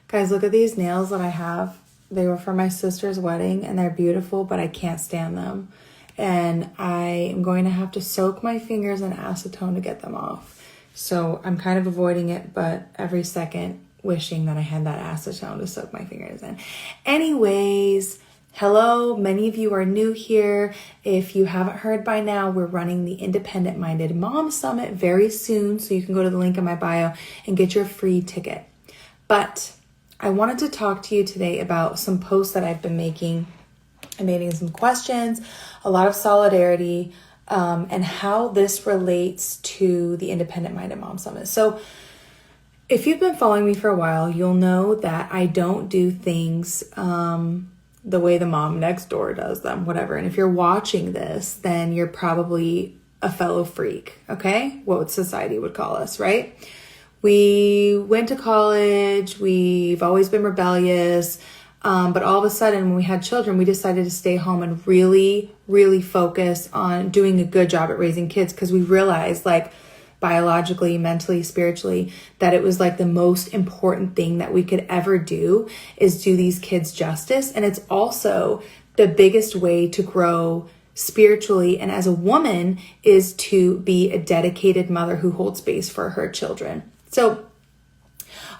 Guys, look at these nails that I have. They were for my sister's wedding and they're beautiful, but I can't stand them. And I am going to have to soak my fingers in acetone to get them off. So I'm kind of avoiding it, but every second wishing that I had that acetone to soak my fingers in. Anyways, hello, many of you are new here. If you haven't heard by now, we're running the Independent Minded Mom Summit very soon. So you can go to the link in my bio and get your free ticket. But I wanted to talk to you today about some posts that I've been making. I'm making some questions, a lot of solidarity, and how this relates to the Independent Minded Mom Summit. So if you've been following me for a while, you'll know that I don't do things the way the mom next door does them, whatever. And if you're watching this, then you're probably a fellow freak, okay? What society would call us, right? We went to college, we've always been rebellious, but all of a sudden when we had children, we decided to stay home and really, really focus on doing a good job at raising kids because we realized, like, biologically, mentally, spiritually, that it was like the most important thing that we could ever do is do these kids justice. And it's also the biggest way to grow spiritually and as a woman is to be a dedicated mother who holds space for her children. So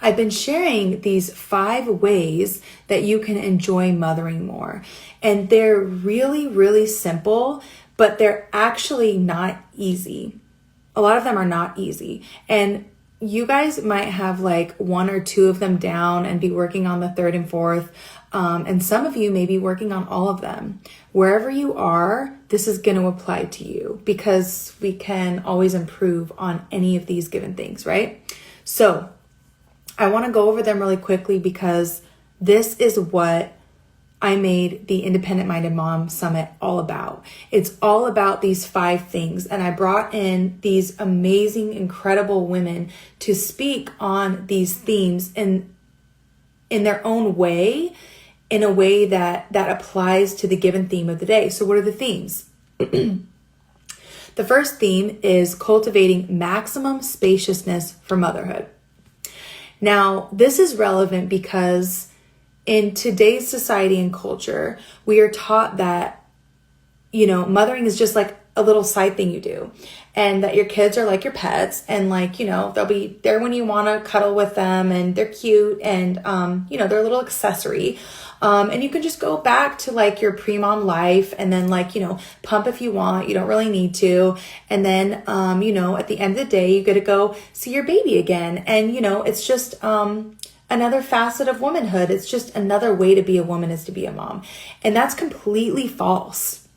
I've been sharing these 5 ways that you can enjoy mothering more. And they're really, really simple, but they're actually not easy. A lot of them are not easy. And you guys might have like 1 or 2 of them down and be working on the 3rd and 4th. And some of you may be working on all of them. Wherever you are, this is going to apply to you because we can always improve on any of these given things, right? So I want to go over them really quickly because this is what I made the Independent Minded Mom Summit all about. It's all about these 5 things. And I brought in these amazing, incredible women to speak on these themes in their own way, in a way that applies to the given theme of the day. So what are the themes? The first theme is cultivating maximum spaciousness for motherhood. Now, this is relevant because in today's society and culture, we are taught that, mothering is just like a little side thing you do and that your kids are like your pets and like, they'll be there when you want to cuddle with them and they're cute and, they're a little accessory. And you can just go back to like your pre-mom life and then like, pump if you want, you don't really need to. And then, at the end of the day, you get to go see your baby again. And, it's just, another facet of womanhood. It's just another way to be a woman is to be a mom. And that's completely false.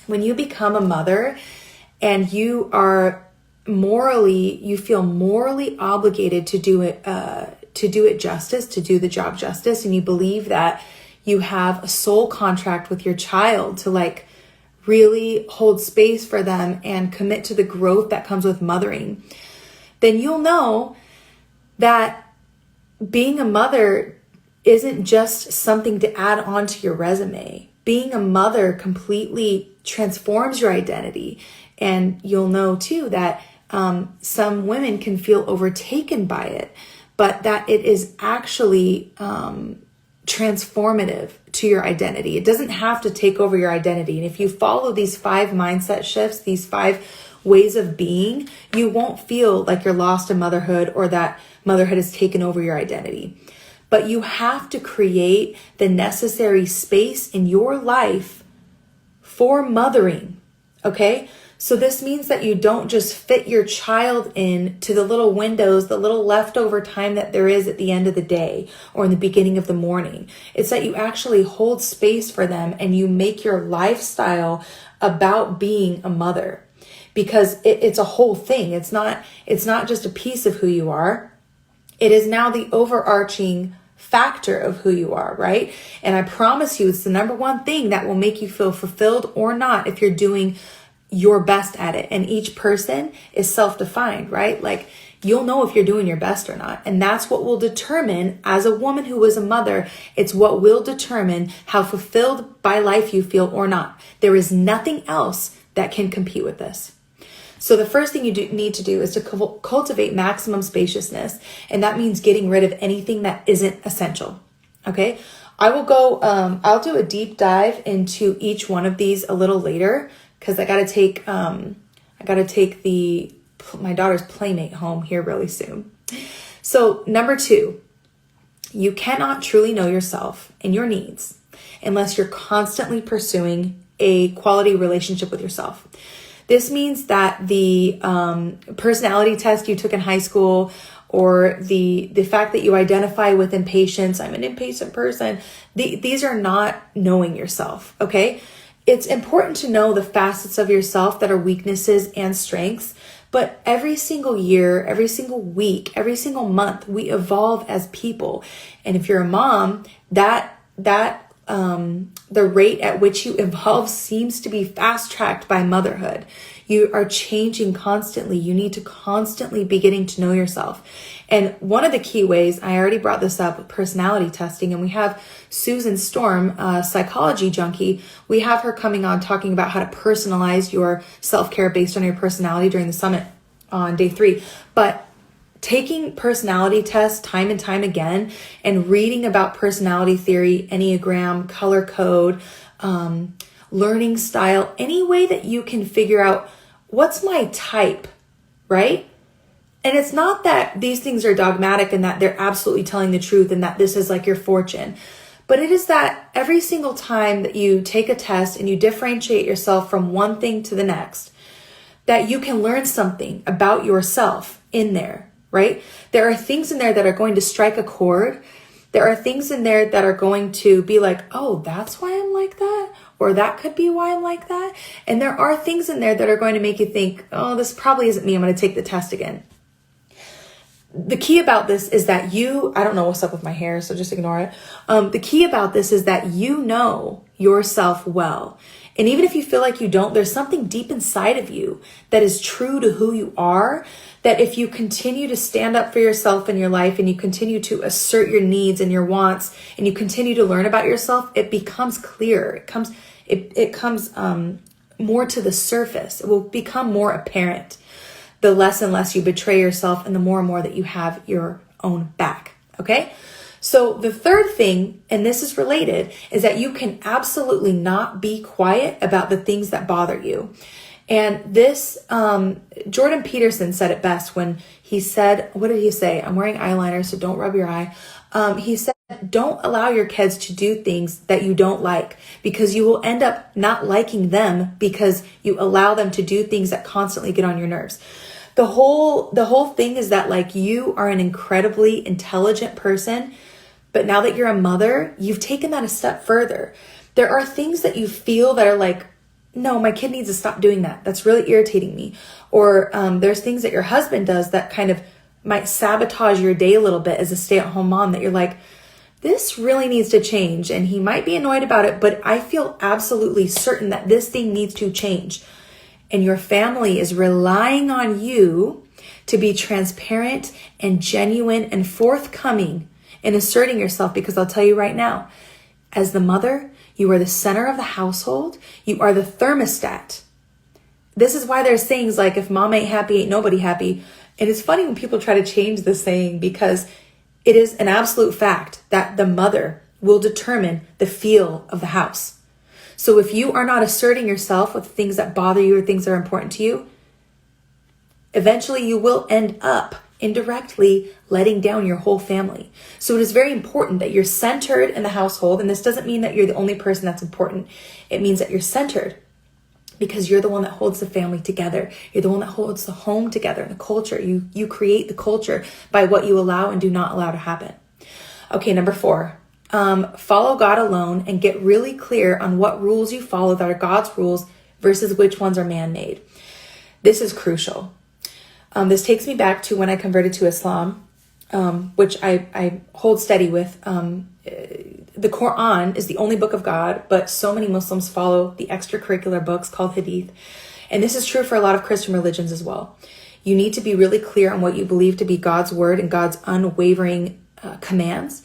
When you become a mother and you feel morally obligated to do it justice, to do the job justice, and you believe that you have a soul contract with your child to like really hold space for them and commit to the growth that comes with mothering, then you'll know that being a mother isn't just something to add on to your resume. Being a mother completely transforms your identity. And you'll know too that some women can feel overtaken by it, but that it is actually transformative to your identity. It doesn't have to take over your identity. And if you follow these 5 mindset shifts, these 5 ways of being, you won't feel like you're lost in motherhood or that motherhood has taken over your identity. But you have to create the necessary space in your life for mothering, okay? So this means that you don't just fit your child in to the little windows, the little leftover time that there is at the end of the day or in the beginning of the morning. It's that you actually hold space for them and you make your lifestyle about being a mother because it's a whole thing. It's not just a piece of who you are. It is now the overarching factor of who you are, right? And I promise you, it's the number one thing that will make you feel fulfilled or not if you're doing your best at it. And each person is self-defined, right? Like you'll know if you're doing your best or not. And that's what will determine, as a woman who is a mother, it's what will determine how fulfilled by life you feel or not. There is nothing else that can compete with this. So the first thing you need to do is to cultivate maximum spaciousness. And that means getting rid of anything that isn't essential. Okay. I'll do a deep dive into each one of these a little later, because I got to take my daughter's playmate home here really soon. So number 2, you cannot truly know yourself and your needs unless you're constantly pursuing a quality relationship with yourself. This means that the personality test you took in high school, or the fact that you identify with impatience, I'm an impatient person, these are not knowing yourself, okay? It's important to know the facets of yourself that are weaknesses and strengths, but every single year, every single week, every single month, we evolve as people. And if you're a mom, the rate at which you evolve seems to be fast-tracked by motherhood. You are changing constantly. You need to constantly be getting to know yourself. And one of the key ways, I already brought this up with personality testing, and we have Susan Storm, a psychology junkie. We have her coming on talking about how to personalize your self-care based on your personality during the summit on day 3. But taking personality tests time and time again and reading about personality theory, Enneagram, color code, learning style, any way that you can figure out what's my type, right? And it's not that these things are dogmatic and that they're absolutely telling the truth and that this is like your fortune, but it is that every single time that you take a test and you differentiate yourself from one thing to the next, that you can learn something about yourself in there, right? There are things in there that are going to strike a chord. There are things in there that are going to be like, oh, that's why I'm like that. Or that could be why I'm like that. And there are things in there that are going to make you think, oh, this probably isn't me. I'm going to take the test again. The key about this is that I don't know what's up with my hair, so just ignore it. The key about this is that you know yourself well. And even if you feel like you don't, there's something deep inside of you that is true to who you are, that if you continue to stand up for yourself in your life and you continue to assert your needs and your wants and you continue to learn about yourself, it becomes clear. It comes more to the surface. It will become more apparent the less and less you betray yourself and the more and more that you have your own back. Okay? So the third thing, and this is related, is that you can absolutely not be quiet about the things that bother you. And this, Jordan Peterson said it best when he said, what did he say? I'm wearing eyeliner, so don't rub your eye. He said, don't allow your kids to do things that you don't like, because you will end up not liking them because you allow them to do things that constantly get on your nerves. The whole thing is that, like, you are an incredibly intelligent person, but now that you're a mother, you've taken that a step further. There are things that you feel that are like, no, my kid needs to stop doing that. That's really irritating me. Or there's things that your husband does that kind of might sabotage your day a little bit as a stay-at-home mom, that you're like, this really needs to change. And he might be annoyed about it, but I feel absolutely certain that this thing needs to change. And your family is relying on you to be transparent and genuine and forthcoming in asserting yourself, because I'll tell you right now, as the mother, you are the center of the household. You are the thermostat. This is why there's sayings like, if mom ain't happy, ain't nobody happy. And it's funny when people try to change this saying, because it is an absolute fact that the mother will determine the feel of the house. So if you are not asserting yourself with things that bother you or things that are important to you, eventually you will end up indirectly letting down your whole family. So it is very important that you're centered in the household. And this doesn't mean that you're the only person that's important. It means that you're centered because you're the one that holds the family together. You're the one that holds the home together and the culture. You create the culture by what you allow and do not allow to happen. Okay, number 4. Follow God alone and get really clear on what rules you follow that are God's rules versus which ones are man-made. This is crucial. This takes me back to when I converted to Islam, which I hold steady with. The Quran is the only book of God, but so many Muslims follow the extracurricular books called Hadith. And this is true for a lot of Christian religions as well. You need to be really clear on what you believe to be God's word and God's unwavering commands.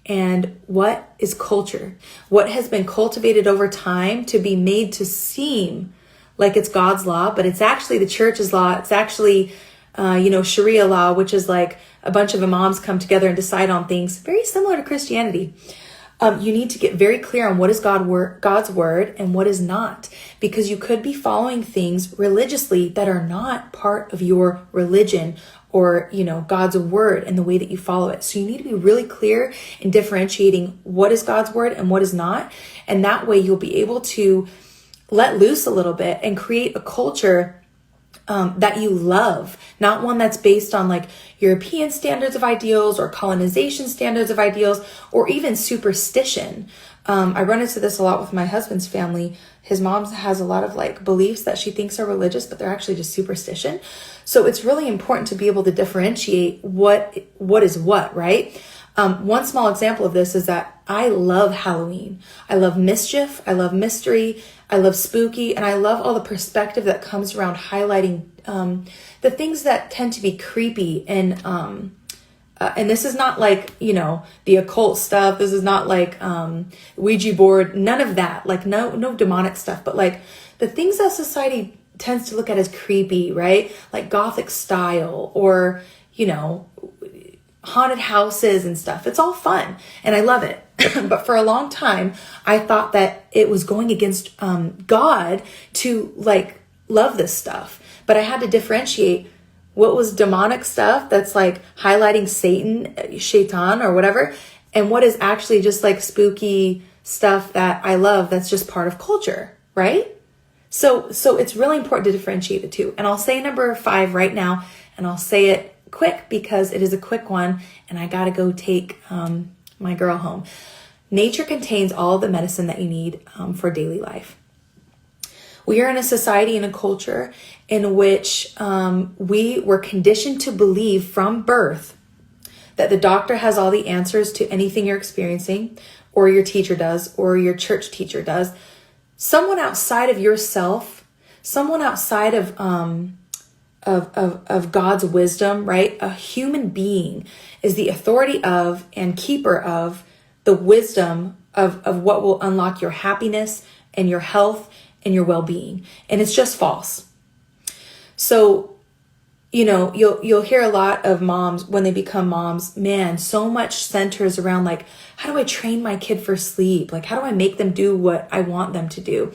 And what is culture? What has been cultivated over time to be made to seem like it's God's law, but it's actually the church's law. It's actually, Sharia law, which is like a bunch of imams come together and decide on things very similar to Christianity. You need to get very clear on what is God's word and what is not, because you could be following things religiously that are not part of your religion or, God's word and the way that you follow it. So you need to be really clear in differentiating what is God's word and what is not. And that way you'll be able to let loose a little bit and create a culture that you love, not one that's based on like European standards of ideals or colonization standards of ideals or even superstition. I run into this a lot with my husband's family. His mom has a lot of like beliefs that she thinks are religious, but they're actually just superstition. So it's really important to be able to differentiate what is what, right? One small example of this is that I love Halloween. I love mischief. I love mystery. I love spooky. And I love all the perspective that comes around highlighting the things that tend to be creepy. And this is not like, the occult stuff. This is not like Ouija board. None of that. Like no demonic stuff. But like the things that society tends to look at as creepy, right? Like Gothic style or, haunted houses and stuff. It's all fun and I love it. But for a long time, I thought that it was going against God to like love this stuff. But I had to differentiate what was demonic stuff that's like highlighting Satan, shaitan or whatever, and what is actually just like spooky stuff that I love that's just part of culture, right? So it's really important to differentiate the two. And I'll say number 5 right now, and I'll say it quick because it is a quick one and I gotta go take my girl home. Nature contains all the medicine that you need for daily life. We are in a society and a culture in which we were conditioned to believe from birth that the doctor has all the answers to anything you're experiencing, or your teacher does, or your church teacher does. Someone outside of yourself, someone outside of God's wisdom, right? A human being is the authority of and keeper of the wisdom of what will unlock your happiness and your health and your well-being. And it's just false. So, you'll hear a lot of moms when they become moms, man, so much centers around like, how do I train my kid for sleep? Like, how do I make them do what I want them to do?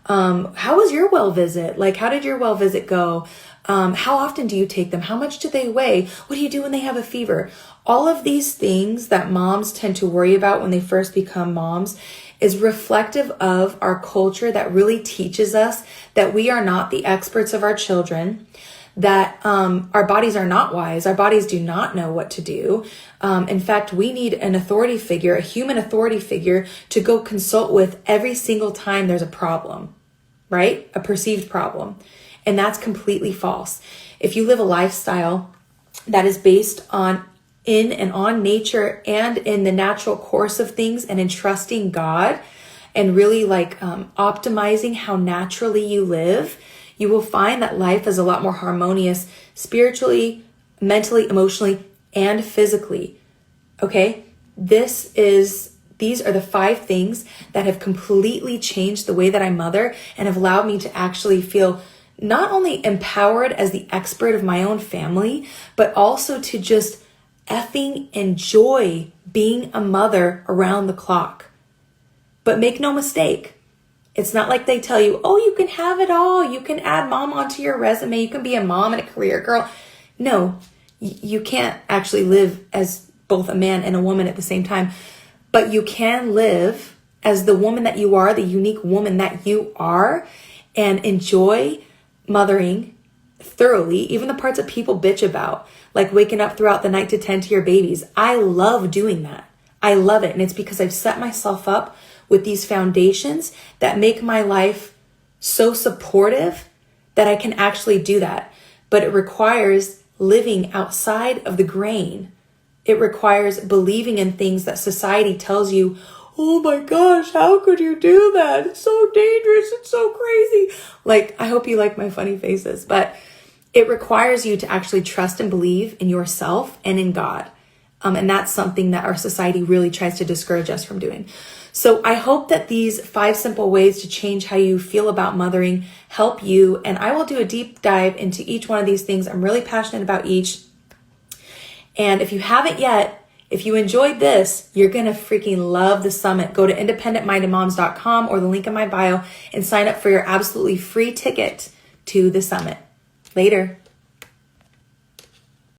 How was your well visit? Like, how did your well visit go? How often do you take them? How much do they weigh? What do you do when they have a fever? All of these things that moms tend to worry about when they first become moms is reflective of our culture that really teaches us that we are not the experts of our children, that our bodies are not wise. Our bodies do not know what to do. In fact, we need an authority figure, a human authority figure to go consult with every single time there's a problem, right? A perceived problem. And that's completely false. If you live a lifestyle that is based in and on nature and in the natural course of things and in trusting God and really like optimizing how naturally you live, you will find that life is a lot more harmonious spiritually, mentally, emotionally, and physically. Okay? These are the 5 things that have completely changed the way that I mother and have allowed me to actually feel not only empowered as the expert of my own family, but also to just effing enjoy being a mother around the clock. But make no mistake, it's not like they tell you, oh, you can have it all. You can add mom onto your resume. You can be a mom and a career girl. No, you can't actually live as both a man and a woman at the same time. But you can live as the woman that you are, the unique woman that you are, and enjoy mothering thoroughly, even the parts that people bitch about, like waking up throughout the night to tend to your babies. I love doing that. I love it. And it's because I've set myself up with these foundations that make my life so supportive that I can actually do that. But it requires living outside of the grain. It requires believing in things that society tells you, oh my gosh, how could you do that? It's so dangerous. It's so crazy. Like, I hope you like my funny faces, but it requires you to actually trust and believe in yourself and in God. And that's something that our society really tries to discourage us from doing. So I hope that these 5 simple ways to change how you feel about mothering help you. And I will do a deep dive into each one of these things. I'm really passionate about each. And if you haven't yet, if you enjoyed this, you're going to freaking love the summit. Go to independentmindedmoms.com or the link in my bio and sign up for your absolutely free ticket to the summit. Later.